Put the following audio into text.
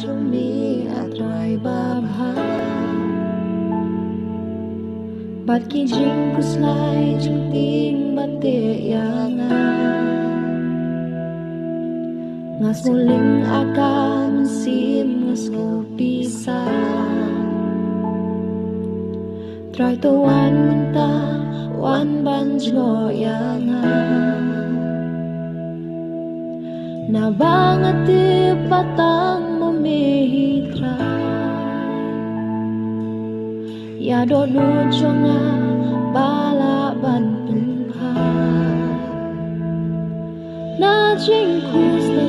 Jumi atrai babha Bat ki jing kuslai jing ting bate yanga Ngas nguling akan sim ngas ngupisa Try to wan munta wan banjno yanga Na banget di patang memihitra Ya donu jonga bala ban penha Na jing kus na